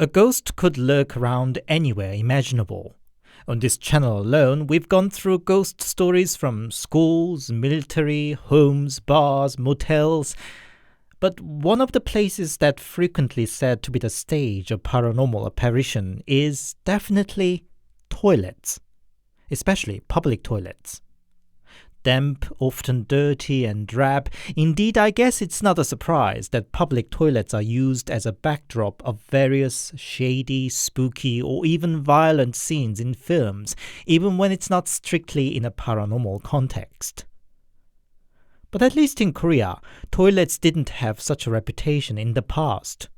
A ghost could lurk around anywhere imaginable. On this channel alone, we've gone through ghost stories from schools, military, homes, bars, motels. But one of the places that frequently said to be the stage of paranormal apparition is definitely toilets, especially public toilets. Damp, often dirty and drab. Indeed, I guess it's not a surprise that public toilets are used as a backdrop of various shady, spooky, or even violent scenes in films, even when it's not strictly in a paranormal context. But at least in Korea, toilets didn't have such a reputation in the past.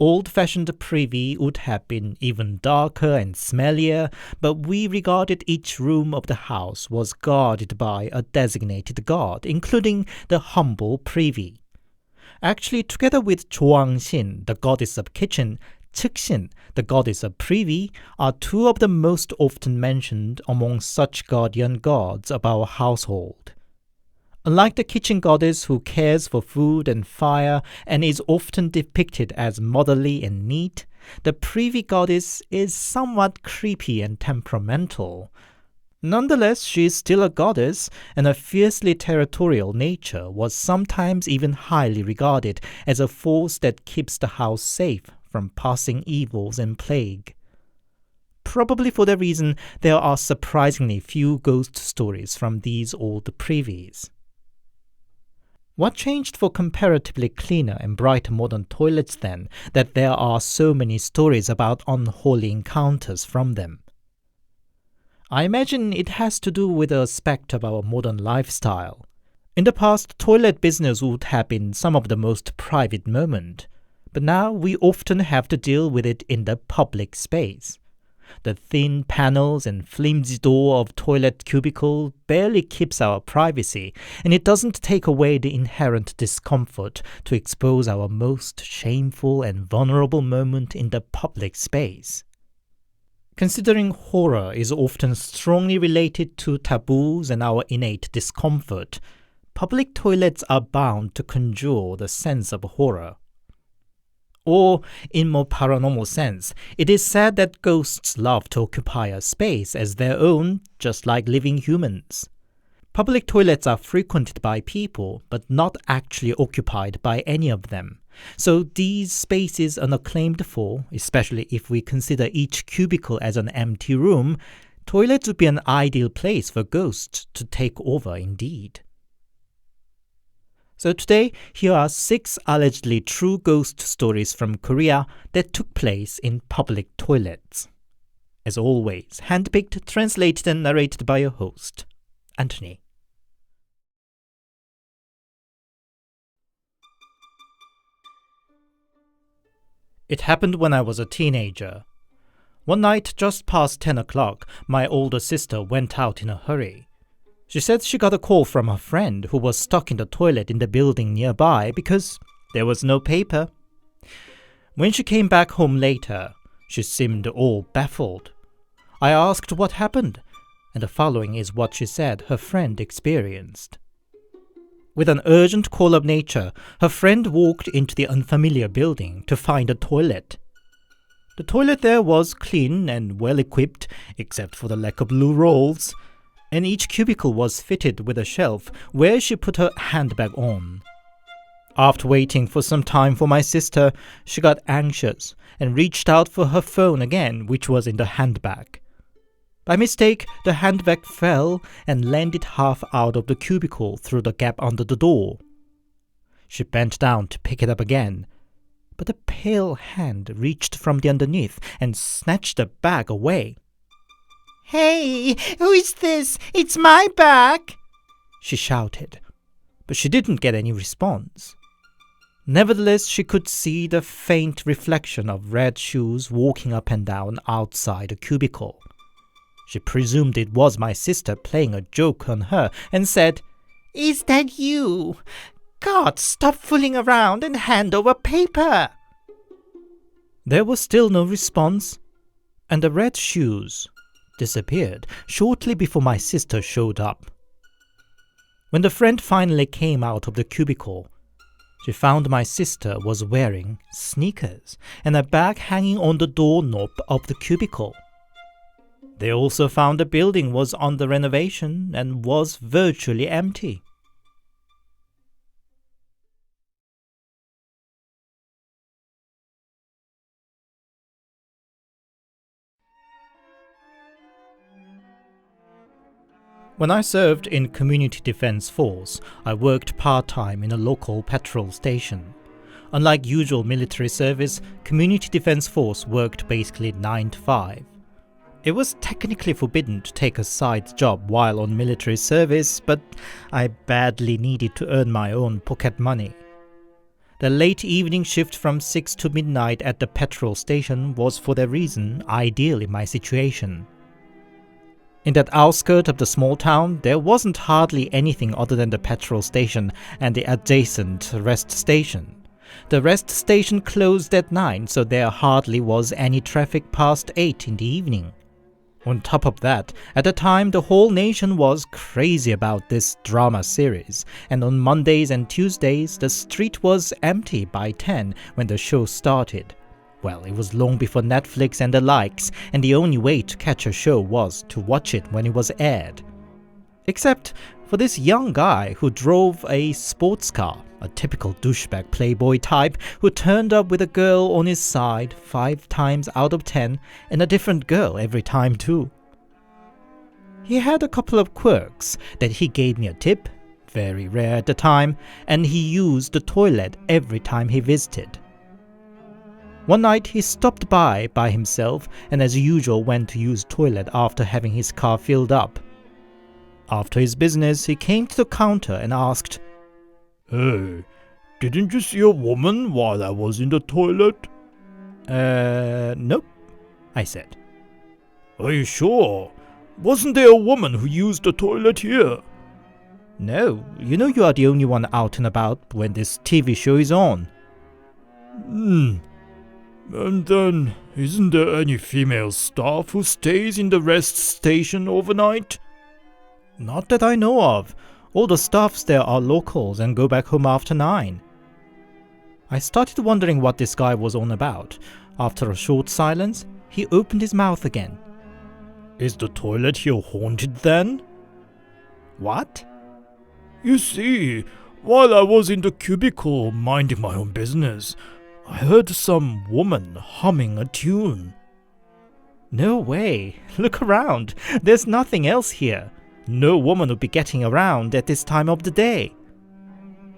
Old-fashioned privy would have been even darker and smellier, but we regarded each room of the house was guarded by a designated guard, including the humble privy. Actually, together with 조왕신, the goddess of kitchen, 측신, the goddess of privy, are two of the most often mentioned among such guardian gods of our household. Unlike the kitchen goddess who cares for food and fire and is often depicted as motherly and neat, the privy goddess is somewhat creepy and temperamental. Nonetheless, she is still a goddess, and her fiercely territorial nature was sometimes even highly regarded as a force that keeps the house safe from passing evils and plague. Probably for that reason, there are surprisingly few ghost stories from these old privies. What changed for comparatively cleaner and brighter modern toilets then, that there are so many stories about unholy encounters from them? I imagine it has to do with the aspect of our modern lifestyle. In the past, toilet business would have been some of the most private moment, but now we often have to deal with it in the public space. The thin panels and flimsy door of toilet cubicle barely keeps our privacy, and it doesn't take away the inherent discomfort to expose our most shameful and vulnerable moment in the public space. Considering horror is often strongly related to taboos and our innate discomfort, public toilets are bound to conjure the sense of horror. Or, in more paranormal sense, it is said that ghosts love to occupy a space as their own, just like living humans. Public toilets are frequented by people, but not actually occupied by any of them. So these spaces are unclaimed for, especially if we consider each cubicle as an empty room, toilets would be an ideal place for ghosts to take over indeed. So today, here are 6 allegedly true ghost stories from Korea that took place in public toilets. As always, handpicked, translated and narrated by your host, Anthony. It happened when I was a teenager. One night, just past 10 o'clock, my older sister went out in a hurry. She said she got a call from her friend who was stuck in the toilet in the building nearby because there was no paper. When she came back home later, she seemed all baffled. I asked what happened, and the following is what she said her friend experienced. With an urgent call of nature, her friend walked into the unfamiliar building to find a toilet. The toilet there was clean and well equipped, except for the lack of blue rolls, and each cubicle was fitted with a shelf where she put her handbag on. After waiting for some time for my sister, she got anxious and reached out for her phone again, which was in the handbag. By mistake, the handbag fell and landed half out of the cubicle through the gap under the door. She bent down to pick it up again, but a pale hand reached from the underneath and snatched the bag away. "Hey, who is this? It's my bag!" she shouted, but she didn't get any response. Nevertheless, she could see the faint reflection of red shoes walking up and down outside the cubicle. She presumed it was my sister playing a joke on her and said, "Is that you? God, stop fooling around and hand over paper!" There was still no response, and the red shoes disappeared shortly before my sister showed up. When the friend finally came out of the cubicle, She found my sister was wearing sneakers and a bag hanging on the doorknob of the cubicle. They also found the building was under renovation and was virtually empty. When I served in Community Defense Force, I worked part-time in a local petrol station. Unlike usual military service, Community Defense Force worked basically 9 to 5. It was technically forbidden to take a side job while on military service, but I badly needed to earn my own pocket money. The late evening shift from 6 to midnight at the petrol station was for that reason ideal in my situation. In that outskirt of the small town, there wasn't hardly anything other than the petrol station and the adjacent rest station. The rest station closed at 9, so there hardly was any traffic past 8 in the evening. On top of that, at the time the whole nation was crazy about this drama series, and on Mondays and Tuesdays the street was empty by 10 when the show started. Well, it was long before Netflix and the likes, and the only way to catch a show was to watch it when it was aired. Except for this young guy who drove a sports car, a typical douchebag playboy type who turned up with a girl on his side 5 times out of 10 and a different girl every time too. He had a couple of quirks that he gave me a tip, very rare at the time, and he used the toilet every time he visited. One night he stopped by himself and as usual went to use toilet after having his car filled up. After his business, he came to the counter and asked, "Hey, didn't you see a woman while I was in the toilet?" Nope, I said. "Are you sure? Wasn't there a woman who used the toilet here?" No, you know you are the only one out and about when this TV show is on. And then, isn't there any female staff who stays in the rest station overnight? Not that I know of. All the staffs there are locals and go back home after 9. I started wondering what this guy was on about. After a short silence, he opened his mouth again. "Is the toilet here haunted then?" What? "You see, while I was in the cubicle minding my own business, I heard some woman humming a tune." No way. Look around. There's nothing else here. No woman would be getting around at this time of the day.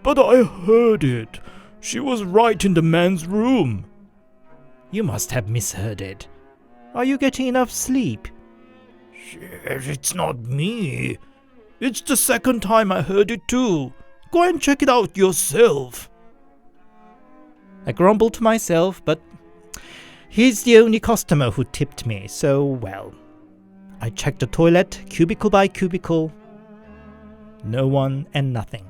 "But I heard it. She was right in the man's room." You must have misheard it. Are you getting enough sleep? "It's not me. It's the second time I heard it too. Go and check it out yourself." I grumbled to myself, but he's the only customer who tipped me, so well. I checked the toilet, cubicle by cubicle. No one and nothing.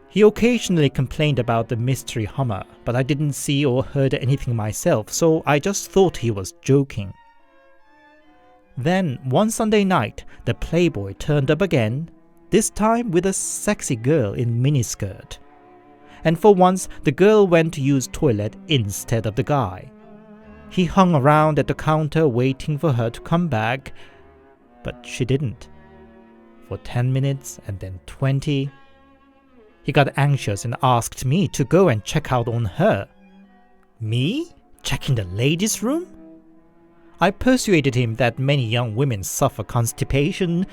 He occasionally complained about the mystery hummer, but I didn't see or heard anything myself, so I just thought he was joking. Then, one Sunday night, the playboy turned up again, this time with a sexy girl in miniskirt. And for once, the girl went to use toilet instead of the guy. He hung around at the counter waiting for her to come back, but she didn't. For 10 minutes and then 20. He got anxious and asked me to go and check out on her. Me? Checking the ladies' room? I persuaded him that many young women suffer constipation,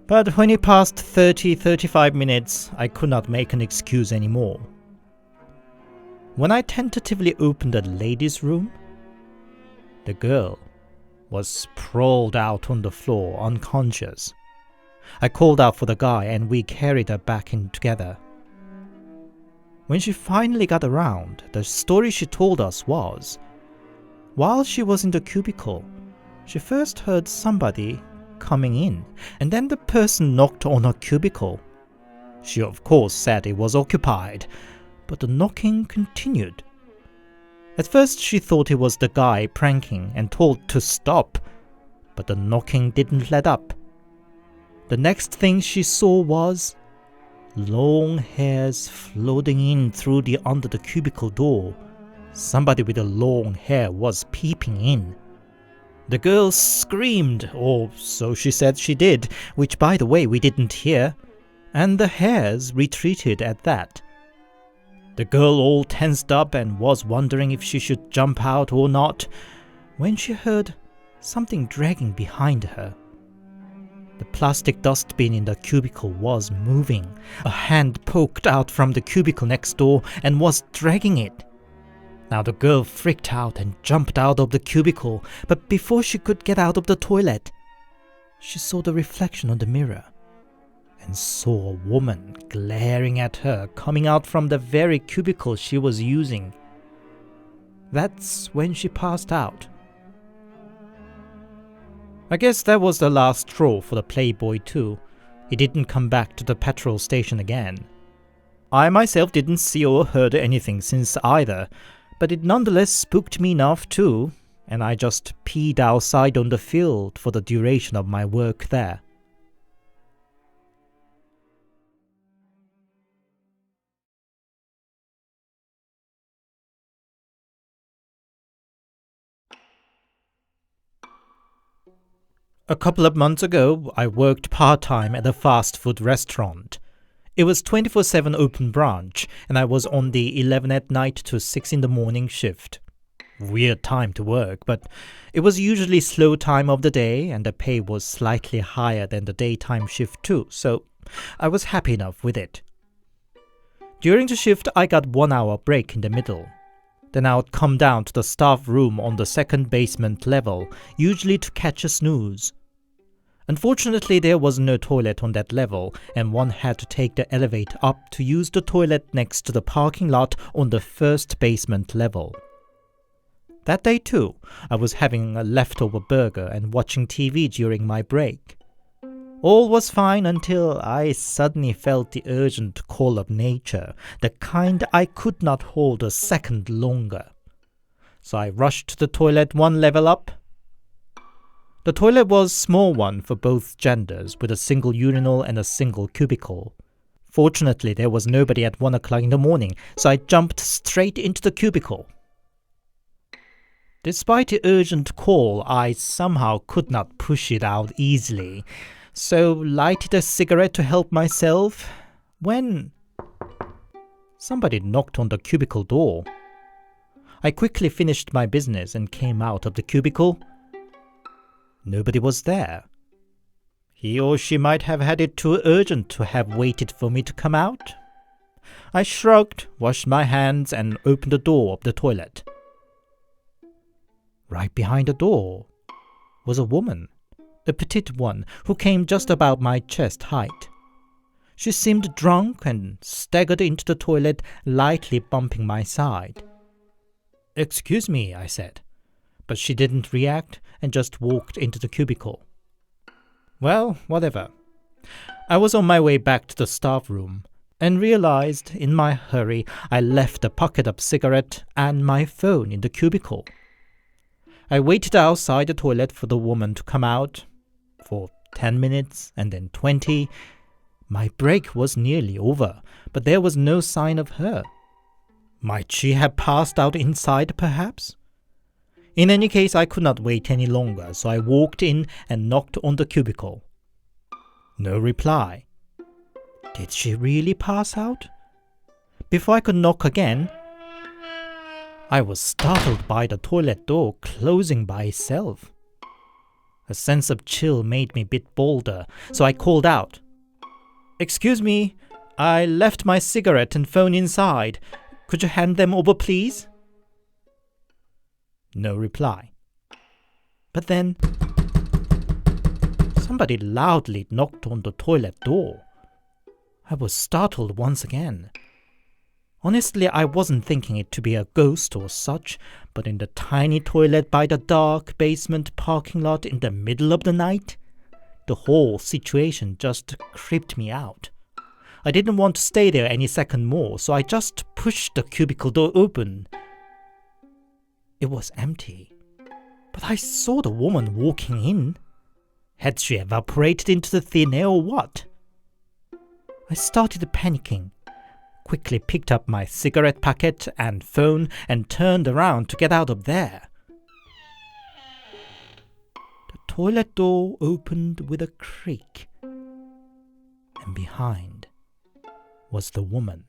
but when it passed 35 minutes, I could not make an excuse anymore. When I tentatively opened the ladies' room, the girl was sprawled out on the floor, unconscious. I called out for the guy and we carried her back in together. When she finally got around, the story she told us was, while she was in the cubicle, she first heard somebody coming in, and then the person knocked on her cubicle. She of course said it was occupied, but the knocking continued. At first she thought it was the guy pranking and told to stop, but the knocking didn't let up. The next thing she saw was long hairs floating in through the under the cubicle door. Somebody with a long hair was peeping in. The girl screamed, or so she said she did, which by the way we didn't hear, and the hairs retreated at that. The girl all tensed up and was wondering if she should jump out or not, when she heard something dragging behind her. The plastic dustbin in the cubicle was moving. A hand poked out from the cubicle next door and was dragging it. Now the girl freaked out and jumped out of the cubicle, but before she could get out of the toilet, she saw the reflection on the mirror and saw a woman glaring at her coming out from the very cubicle she was using. That's when she passed out. I guess that was the last straw for the playboy too. He didn't come back to the petrol station again. I myself didn't see or heard anything since either, but it nonetheless spooked me enough too, and I just peed outside on the field for the duration of my work there. A couple of months ago, I worked part-time at a fast food restaurant. It was 24/7 open branch, and I was on the 11 at night to 6 in the morning shift. Weird time to work, but it was usually slow time of the day, and the pay was slightly higher than the daytime shift too, so I was happy enough with it. During the shift, I got 1 hour break in the middle. Then I would come down to the staff room on the second basement level, usually to catch a snooze. Unfortunately, there was no toilet on that level, and one had to take the elevator up to use the toilet next to the parking lot on the first basement level. That day too, I was having a leftover burger and watching TV during my break. All was fine until I suddenly felt the urgent call of nature, the kind I could not hold a second longer. So I rushed to the toilet 1 level up. The toilet was a small one for both genders, with a single urinal and a single cubicle. Fortunately, there was nobody at 1 o'clock in the morning, so I jumped straight into the cubicle. Despite the urgent call, I somehow could not push it out easily, so lighted a cigarette to help myself, when somebody knocked on the cubicle door. I quickly finished my business and came out of the cubicle. Nobody was there. He or she might have had it too urgent to have waited for me to come out. I shrugged, washed my hands, and opened the door of the toilet. Right behind the door was a woman, a petite one, who came just about my chest height. She seemed drunk and staggered into the toilet, lightly bumping my side. "Excuse me," I said, but she didn't react and just walked into the cubicle. Well, whatever. I was on my way back to the staff room and realized in my hurry I left a pocket-up cigarette and my phone in the cubicle. I waited outside the toilet for the woman to come out for 10 minutes and then 20. My break was nearly over, but there was no sign of her. Might she have passed out inside, perhaps? In any case, I could not wait any longer, so I walked in and knocked on the cubicle. No reply. Did she really pass out? Before I could knock again, I was startled by the toilet door closing by itself. A sense of chill made me a bit bolder, so I called out, "Excuse me, I left my cigarette and phone inside. Could you hand them over, please?" No reply. But then somebody loudly knocked on the toilet door. I was startled once again. Honestly, I wasn't thinking it to be a ghost or such, but in the tiny toilet by the dark basement parking lot in the middle of the night, the whole situation just creeped me out. I didn't want to stay there any second more, so I just pushed the cubicle door open. It was empty, but I saw the woman walking in. Had she evaporated into the thin air or what? I started panicking, quickly picked up my cigarette packet and phone and turned around to get out of there. The toilet door opened with a creak, and behind was the woman,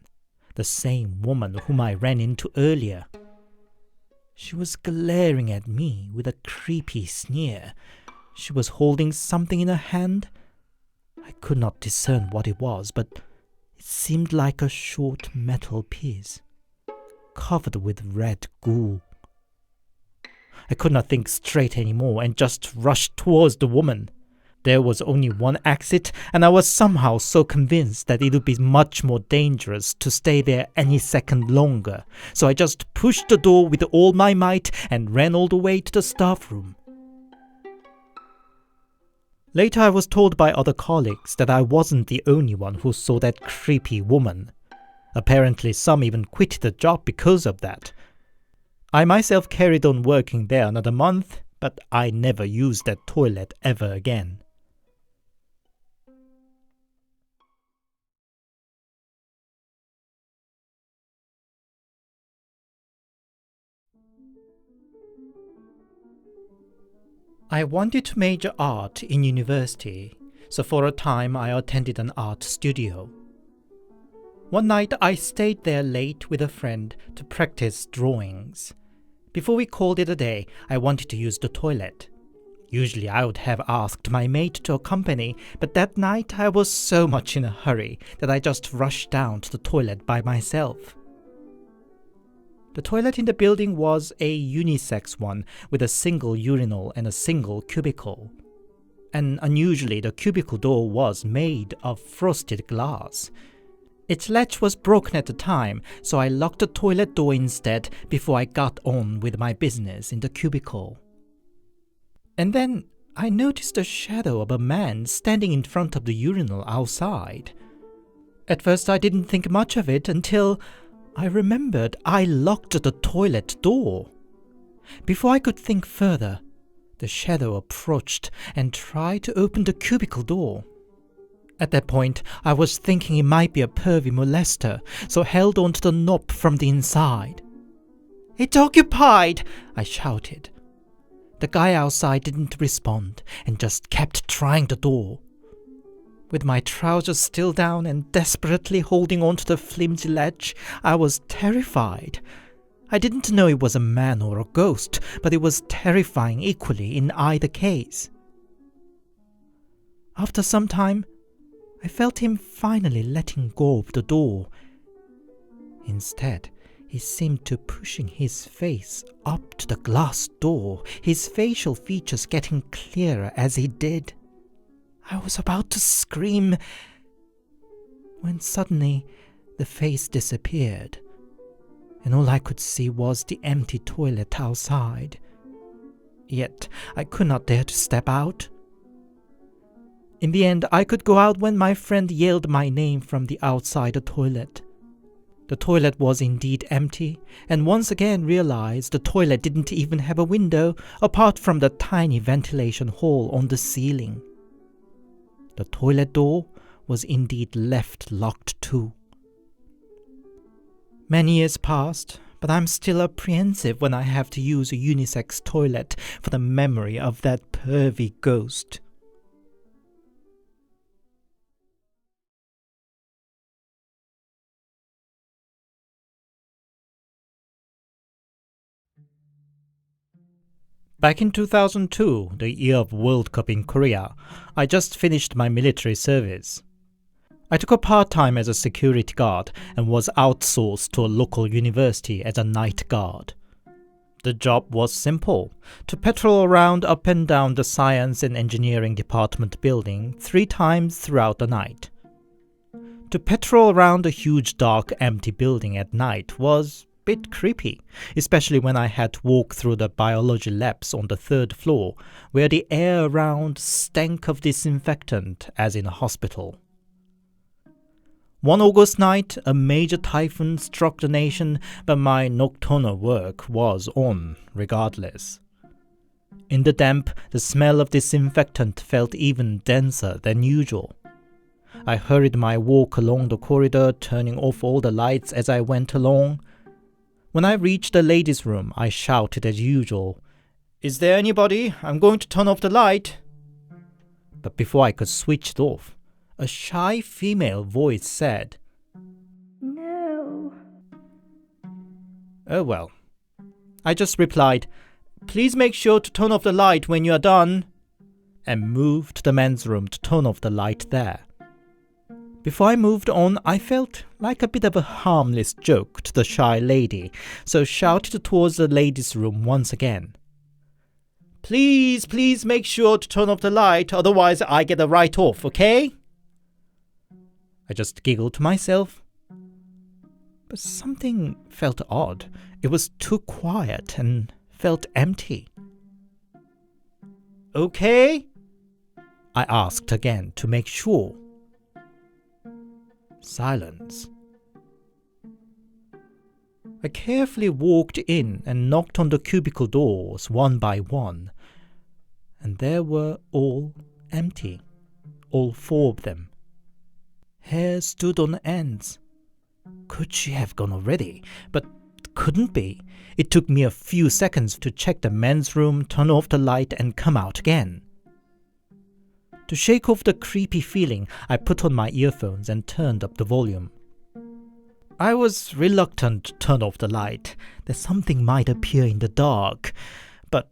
the same woman whom I ran into earlier. She was glaring at me with a creepy sneer. She was holding something in her hand. I could not discern what it was, but it seemed like a short metal piece, covered with red goo. I could not think straight anymore and just rushed towards the woman. There was only one exit, and I was somehow so convinced that it would be much more dangerous to stay there any second longer. So I just pushed the door with all my might and ran all the way to the staff room. Later I was told by other colleagues that I wasn't the only one who saw that creepy woman. Apparently some even quit the job because of that. I myself carried on working there another month, but I never used that toilet ever again. I wanted to major art in university, so for a time I attended an art studio. One night I stayed there late with a friend to practice drawings. Before we called it a day, I wanted to use the toilet. Usually I would have asked my mate to accompany, but that night I was so much in a hurry that I just rushed down to the toilet by myself. The toilet in the building was a unisex one with a single urinal and a single cubicle. And unusually, the cubicle door was made of frosted glass. Its latch was broken at the time, so I locked the toilet door instead before I got on with my business in the cubicle. And then I noticed the shadow of a man standing in front of the urinal outside. At first I didn't think much of it until I remembered I locked the toilet door. Before I could think further, the shadow approached and tried to open the cubicle door. At that point, I was thinking it might be a pervy molester, so held onto the knob from the inside. "It's occupied!" I shouted. The guy outside didn't respond and just kept trying the door. With my trousers still down and desperately holding onto the flimsy ledge, I was terrified. I didn't know it was a man or a ghost, but it was terrifying equally in either case. After some time, I felt him finally letting go of the door. Instead, he seemed to pushing his face up to the glass door, his facial features getting clearer as he did. I was about to scream when suddenly the face disappeared, and all I could see was the empty toilet outside. Yet I could not dare to step out. In the end, I could go out when my friend yelled my name from the outside the toilet. The toilet was indeed empty, and once again realized the toilet didn't even have a window apart from the tiny ventilation hole on the ceiling. The toilet door was indeed left locked too. Many years passed, but I'm still apprehensive when I have to use a unisex toilet for the memory of that pervy ghost. Back in 2002, the year of World Cup in Korea, I just finished my military service. I took a part-time as a security guard and was outsourced to a local university as a night guard. The job was simple: to patrol around up and down the science and engineering department building 3 times throughout the night. To patrol around a huge dark empty building at night was bit creepy, especially when I had to walk through the biology labs on the 3rd floor, where the air around stank of disinfectant as in a hospital. One August night, a major typhoon struck the nation, but my nocturnal work was on regardless. In the damp, the smell of disinfectant felt even denser than usual. I hurried my walk along the corridor, turning off all the lights as I went along. When I reached the ladies' room, I shouted as usual, "Is there anybody? I'm going to turn off the light." But before I could switch it off, a shy female voice said, "No." "Oh well." I just replied, "Please make sure to turn off the light when you are done," and moved to the men's room to turn off the light there. Before I moved on, I felt like a bit of a harmless joke to the shy lady, so shouted towards the ladies' room once again. Please make sure to turn off the light, otherwise I get a write-off, okay?" I just giggled to myself. But something felt odd. It was too quiet and felt empty. "Okay?" I asked again to make sure. Silence. I carefully walked in and knocked on the cubicle doors one by one, and they were all empty, all 4 of them. Hair stood on ends. Could she have gone already? But couldn't be. It took me a few seconds to check the men's room, turn off the light, and come out again. To shake off the creepy feeling, I put on my earphones and turned up the volume. I was reluctant to turn off the light, that something might appear in the dark, but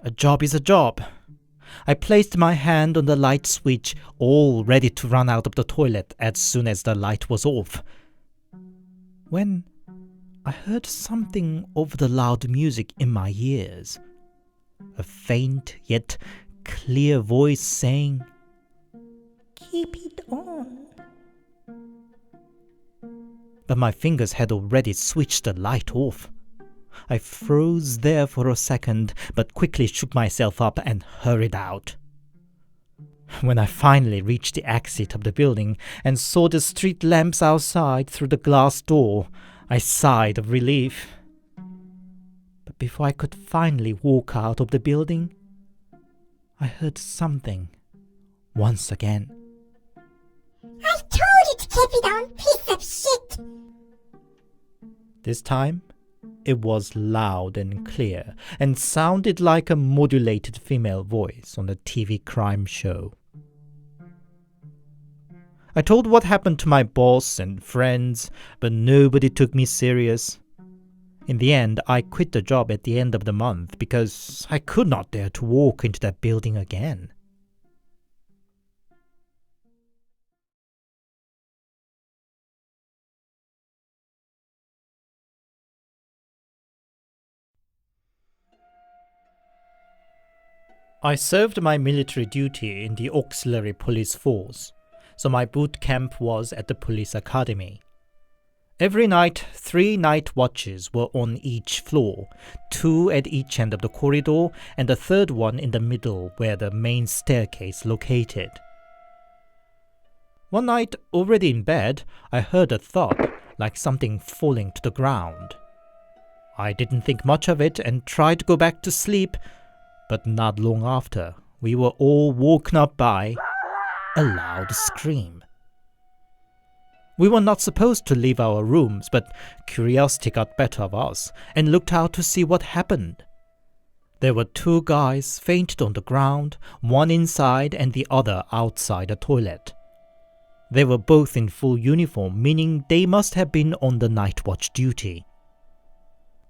a job is a job. I placed my hand on the light switch, all ready to run out of the toilet as soon as the light was off, when I heard something over the loud music in my ears. A faint yet clear voice saying, "Keep it on." But my fingers had already switched the light off. I froze there for a second, but quickly shook myself up and hurried out. When I finally reached the exit of the building and saw the street lamps outside through the glass door, I sighed of relief. But before I could finally walk out of the building, I heard something once again. "I told you to keep it on, piece of shit!" This time, it was loud and clear and sounded like a modulated female voice on a TV crime show. I told what happened to my boss and friends, but nobody took me serious. In the end, I quit the job at the end of the month because I could not dare to walk into that building again. I served my military duty in the auxiliary police force, so my boot camp was at the police academy. Every night, 3 night watches were on each floor, 2 at each end of the corridor and a third one in the middle where the main staircase located. One night, already in bed, I heard a thud, like something falling to the ground. I didn't think much of it and tried to go back to sleep, but not long after, we were all woken up by a loud scream. We were not supposed to leave our rooms, but curiosity got better of us and looked out to see what happened. There were 2 guys fainted on the ground, one inside and the other outside the toilet. They were both in full uniform, meaning they must have been on the night watch duty.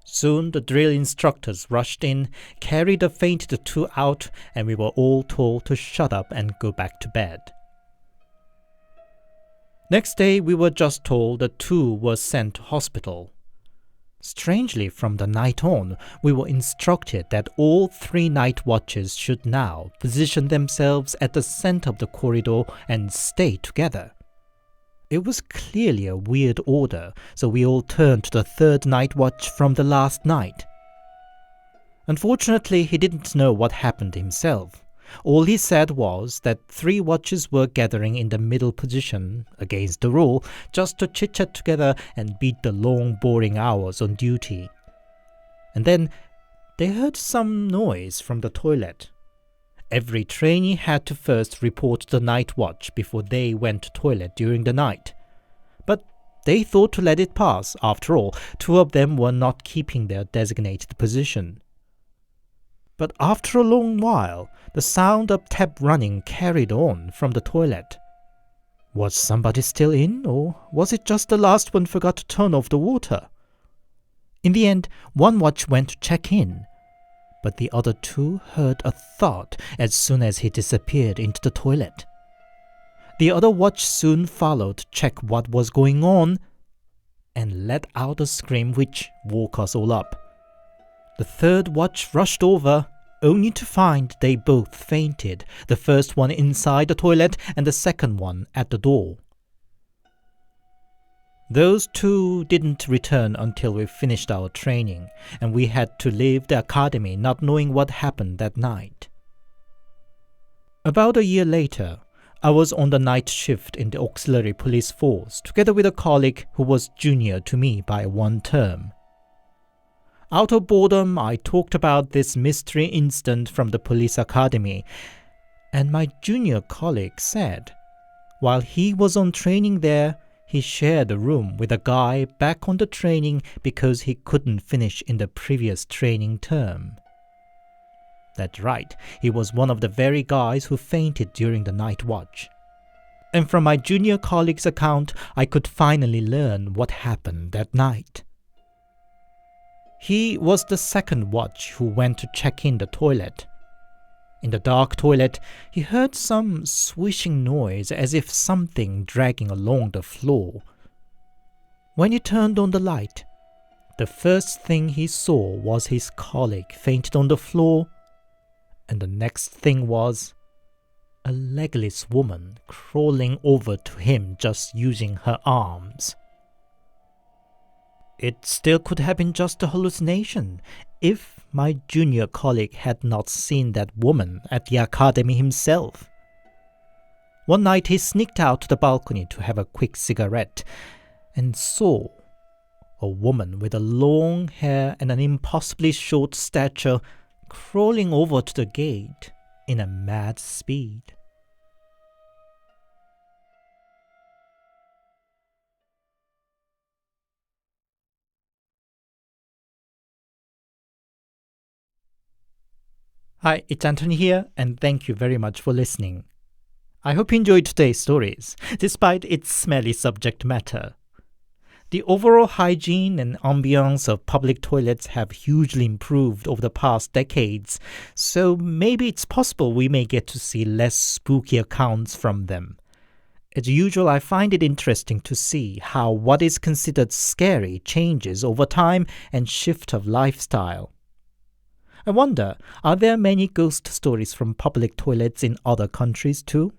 Soon the drill instructors rushed in, carried the fainted 2 out, and we were all told to shut up and go back to bed. Next day, we were just told the 2 were sent to hospital. Strangely, from the night on, we were instructed that all 3 night watches should now position themselves at the center of the corridor and stay together. It was clearly a weird order, so we all turned to the 3rd night watch from the last night. Unfortunately, he didn't know what happened himself. All he said was that 3 watches were gathering in the middle position, against the rule, just to chit-chat together and beat the long, boring hours on duty. And then they heard some noise from the toilet. Every trainee had to first report the night watch before they went to toilet during the night. But they thought to let it pass. After all, 2 of them were not keeping their designated position. But after a long while, the sound of tap running carried on from the toilet. Was somebody still in, or was it just the last one forgot to turn off the water? In the end, one watch went to check in, but the other 2 heard a thud as soon as he disappeared into the toilet. The other watch soon followed to check what was going on and let out a scream which woke us all up. The 3rd watch rushed over, only to find they both fainted, the first one inside the toilet and the second one at the door. Those 2 didn't return until we finished our training, and we had to leave the academy not knowing what happened that night. About a year later, I was on the night shift in the auxiliary police force together with a colleague who was junior to me by 1 term. Out of boredom, I talked about this mystery incident from the police academy, and my junior colleague said, while he was on training there, he shared a room with a guy back on the training because he couldn't finish in the previous training term. That's right, he was one of the very guys who fainted during the night watch. And from my junior colleague's account, I could finally learn what happened that night. He was the 2nd watch who went to check in the toilet. In the dark toilet, he heard some swishing noise as if something dragging along the floor. When he turned on the light, the first thing he saw was his colleague fainted on the floor, and the next thing was a legless woman crawling over to him just using her arms. It still could have been just a hallucination if my junior colleague had not seen that woman at the academy himself. One night he sneaked out to the balcony to have a quick cigarette and saw a woman with a long hair and an impossibly short stature crawling over to the gate in a mad speed. Hi, it's Anthony here, and thank you very much for listening. I hope you enjoyed today's stories, despite its smelly subject matter. The overall hygiene and ambience of public toilets have hugely improved over the past decades, so maybe it's possible we may get to see less spooky accounts from them. As usual, I find it interesting to see how what is considered scary changes over time and shift of lifestyle. I wonder, are there many ghost stories from public toilets in other countries too?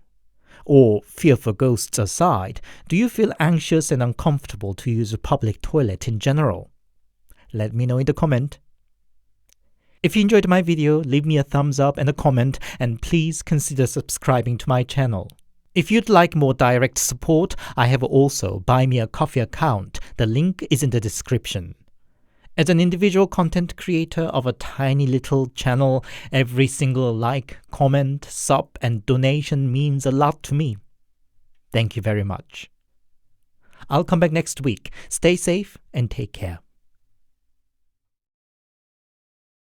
Or, fear for ghosts aside, do you feel anxious and uncomfortable to use a public toilet in general? Let me know in the comment. If you enjoyed my video, leave me a thumbs up and a comment, and please consider subscribing to my channel. If you'd like more direct support, I have also Buy Me a Coffee account. The link is in the description. As an individual content creator of a tiny little channel, every single like, comment, sub, and donation means a lot to me. Thank you very much. I'll come back next week. Stay safe and take care.